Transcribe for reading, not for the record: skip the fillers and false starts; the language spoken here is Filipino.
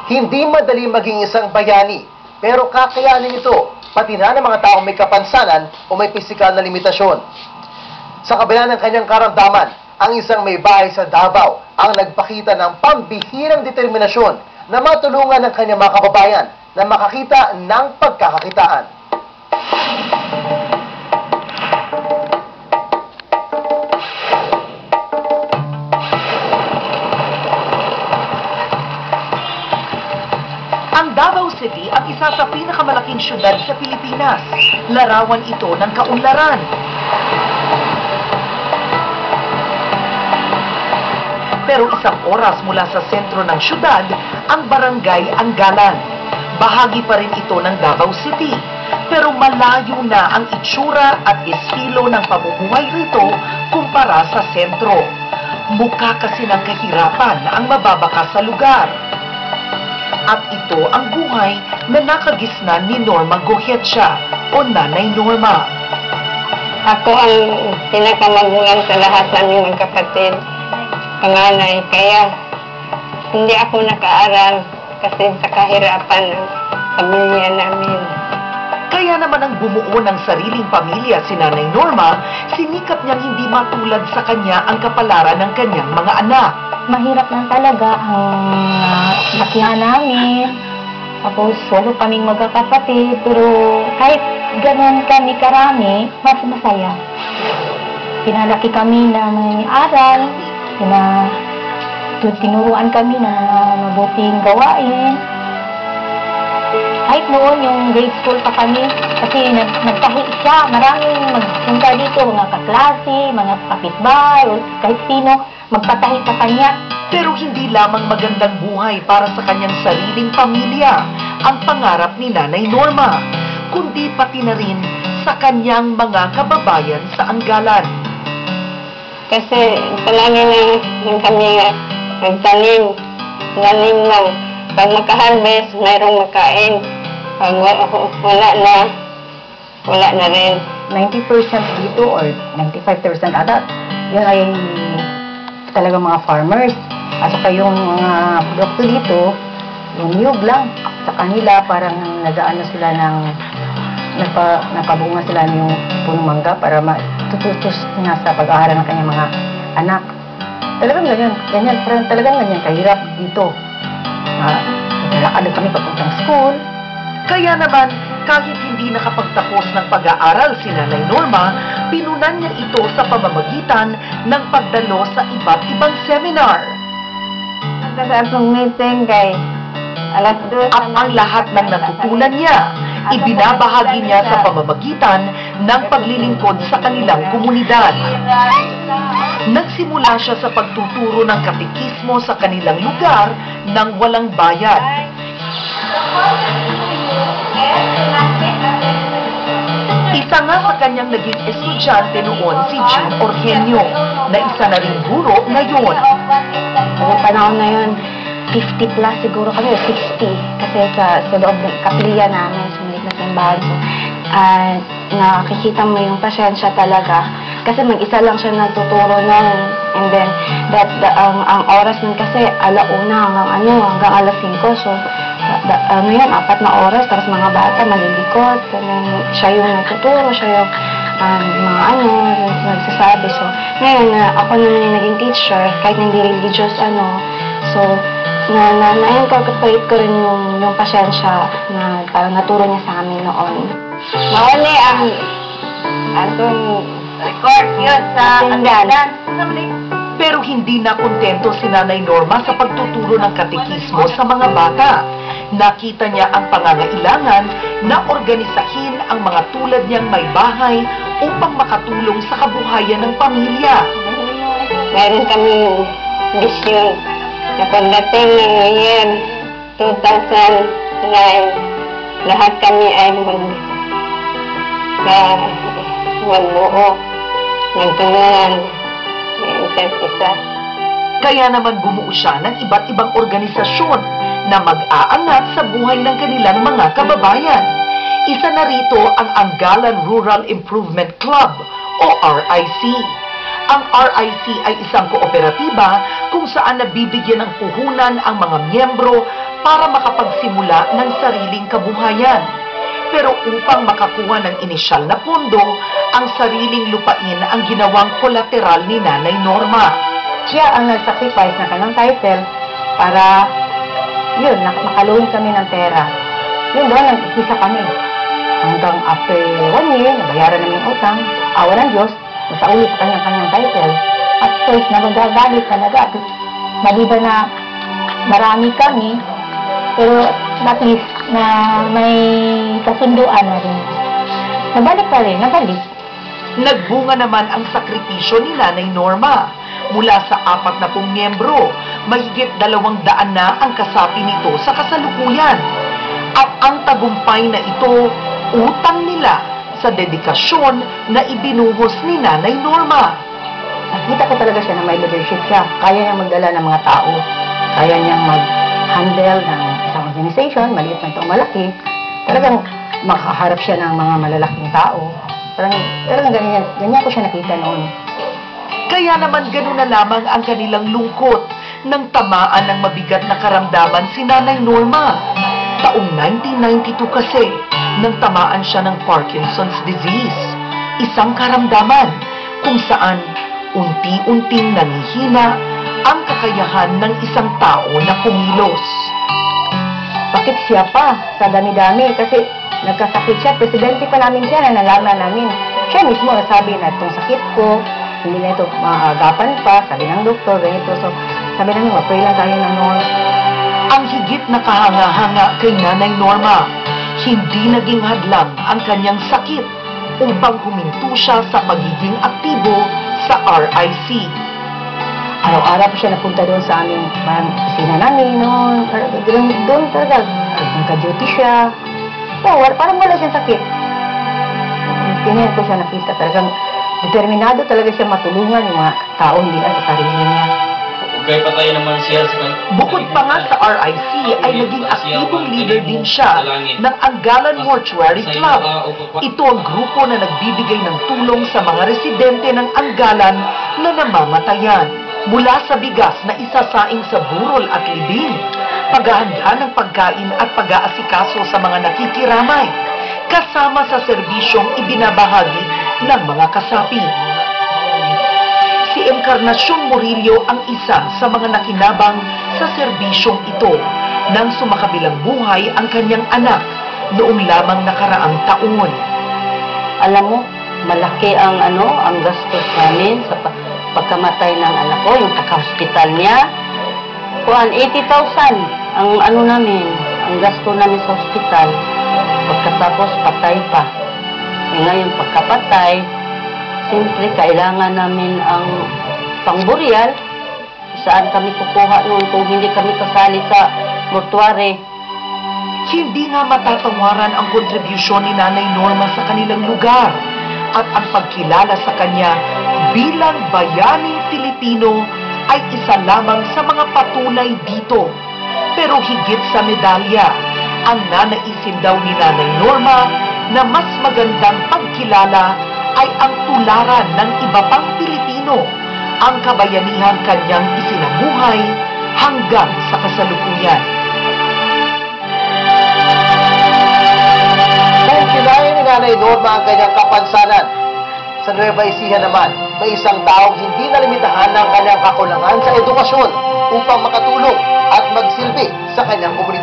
Hindi madali maging isang bayani, pero kakayanin ito, pati na ng mga taong may kapansanan o may pisikal na limitasyon. Sa kabila ng kanyang karamdaman, ang isang may bahay sa Davao ang nagpakita ng pambihirang determinasyon na matulungan ng kanyang mga kababayan na makakita ng pagkakakitaan. Ang Davao City ang isa sa pinakamalaking syudad sa Pilipinas. Larawan ito ng kaunlaran. Pero isang oras mula sa sentro ng syudad, ang barangay Anggalan. Bahagi pa rin ito ng Davao City. Pero malayo na ang itsura at estilo ng pamumuhay rito kumpara sa sentro. Mukha kasi ng kahirapan ang mababakas sa lugar. At ito ang buhay na nakagisnan ni Norma Gohetsia o Nanay Norma. Ako ang pinakamagulang sa lahat naming magkapatid, panganay. Kaya hindi ako nakaaral kasi sa kahirapan ng pamilya namin. Kaya naman ang bumuo ng sariling pamilya si Nanay Norma, sinikap niyang hindi matulad sa kanya ang kapalaran ng kanyang mga anak. Mahirap lang talaga ang lakihan namin. Tapos walo kaming magkakapatid, pero kahit ganun kami karami, mas masaya. Pinalaki kami na mangingi-aral, tinuruan kami na mabuting gawain. Kahit noon yung grade school pa kami, kasi nagtahi siya, maraming magpunta dito, mga kaklase, mga kapitbahay, o kahit sino, magpatahi sa kanya. Pero hindi lamang magandang buhay para sa kanyang sariling pamilya ang pangarap ni Nanay Norma, kundi pati na rin sa kanyang mga kababayan sa Anggalan. Kasi palagi lang kami nagtanim lang. Pag makaharvest, mayroong makain. Pag wala na rin. 90% dito or 95% ata, yun ay talaga mga farmers. At saka yung mga produkto dito, yung niyog lang. Sa kanila, parang nag-aano sila ng napabunga sila ng punong mangga para matututos nga sa pag-aaral ng kanyang mga anak. Talagang ganyan kahirap dito. Naglalakad kami papuntang school. Kaya naman, kahit hindi nakapagtapos ng pag-aaral si Nanay Norma, pinunan niya ito sa pamamagitan ng pagdalo sa iba't ibang seminar. Nagkasapong meeting kay alas 2. At ang lahat ng natutunan niya, ibinabahagi niya sa pamamagitan ng paglilingkod sa kanilang komunidad. Nagsimula siya sa pagtuturo ng katekismo sa kanilang lugar nang walang bayad. Isa nga sa kanyang naging estudyante noon si Jean Orgenio, na isa na rin guro ngayon. Noong panahon na yun, 50 plus siguro kami, 60. Kasi sa loob ng kapilya namin, sumilit na simbahan. So, nakikita mo yung pasyensya talaga. Kasi mag-isa lang siya nagtuturo nun. And then, ang oras nun kasi alauna hanggang alas 5. So, 4 na oras, tapos mga bata malilikot. Siya yung nagtuturo, siya yung nagsasabi. So, ngayon, ako naman yung naging teacher, kahit hindi religious, so, na-incorporate ko rin yung pasyensya na parang naturo niya sa amin noon. Mauli ang atong record yun sa Anggalan. Pero hindi na kontento si Nanay Norma sa pagtuturo ng katekismo sa mga bata. Nakita niya ang pangangailangan na organisahin ang mga tulad niyang may bahay upang makatulong sa kabuhayan ng pamilya. Meron kami vision na pagdating ng year 2009, lahat kami ay magbuo, magtulungan ng isa't isa. Kaya naman bumuo siya ng iba't ibang organisasyon na mag-aangat sa buhay ng kanilang mga kababayan. Isa na rito ang Anggalan Rural Improvement Club o RIC. Ang RIC ay isang kooperatiba kung saan nabibigyan ng puhunan ang mga miyembro para makapagsimula ng sariling kabuhayan. Pero upang makakuha ng inisyal na pondo, ang sariling lupain ang ginawang kolateral ni Nanay Norma. Siya ang nag-sacrifice ng kanyang title para, yun, makaluhin kami ng pera. Yun doon, nag-isa kami. Hanggang after 1 year, nabayaran namin yung utang, awa ng Diyos, masauli sa kanyang title. At first, nagagalit talaga. Maliban na marami kami, pero at least na may kasunduan na rin. Nabalik pa rin, nabalik. Nagbunga naman ang sakripisyo ni Nanay Norma. Mula sa 40 miyembro, mahigit 200 na ang kasapi nito sa kasalukuyan. At ang tagumpay na ito, utang nila sa dedikasyon na ibinuhos ni Nanay Norma. Nakita ko talaga siya na may leadership siya. Kaya niyang magdala ng mga tao. Kaya niyang mag-handle ng isang organization, maliit na ito malaki. Talagang makaharap siya ng mga malalaking tao. Talagang ganyan ko siya nakita noon. Kaya naman gano'n na lamang ang kanilang lungkot nang tamaan ng mabigat na karamdaman si Nanay Norma. Taong 1992 kasi, nang tamaan siya ng Parkinson's disease. Isang karamdaman kung saan unti-unting nanghihina ang kakayahan ng isang tao na kumilos. Bakit siya pa? Sa dami-dami. Kasi nagkasakit siya. Presidente pa namin siya na nalaman namin. Siya mismo nasabi na itong sakit ko, hindi na ito maagapan pa. Sabi ng doktor, ganito. So, sabi namin, mapray lang tayo ng Norma. Ang higit na kahanga-hanga kay Nanay Norma, hindi naging hadlang ang kanyang sakit upang huminto siya sa pagiging aktibo sa RIC. Araw-araw po siya napunta doon sa aming parang opisina namin noon. Doon talaga, nagka-duty siya. So, parang wala siyang sakit. Ganyan ko siya nakita. Talagang determinado talaga siya matulungan yung mga tao, hindi lang sa sarili niya. Kaya patay naman siya sa... Bukod pa nga sa RIC, ay naging aktibong leader din siya ng Anggalan Mortuary Club. Ito ang grupo na nagbibigay ng tulong sa mga residente ng Anggalan na namamatayan. Mula sa bigas na isasaing sa burol at libing, paghahanda ng pagkain at pag-aasikaso sa mga nakikiramay, kasama sa serbisyong ibinabahagi ng mga kasapi. Si Encarnacion Murillo ang isa sa mga nakinabang sa serbisyong ito nang sumakabilang buhay ang kanyang anak noong lamang nakaraang taon. Alam mo, malaki ang ang gastos namin sa pagkamatay ng anak ko, yung pagka-hospital niya. 80,000 ang namin, ang gasto namin sa hospital. Pagkatapos patay pa. Ngayon pagkapatay, siyempre kailangan namin ang pangburyal. Saan kami kukuha noon kung hindi kami kasali sa mortuary? Hindi nga matatawaran ang kontribusyon ni Nanay Norma sa kanilang lugar at ang pagkilala sa kanya bilang bayaning Pilipino ay isa lamang sa mga patunay dito. Pero higit sa medalya, ang nanaisin daw ni Nanay Norma na mas magandang pagkilala ay ang tularan ng iba pang Pilipino, ang kabayanihan kanyang isinabuhay hanggang sa kasalukuyan. Kung kinaya ni Nanay Norma ang kanyang kapansanan, sa Nueva Ecija naman, may isang taong hindi nalimitahan ng kanyang kakulangan sa edukasyon upang makatulong at magsilbi sa kanyang komunidad.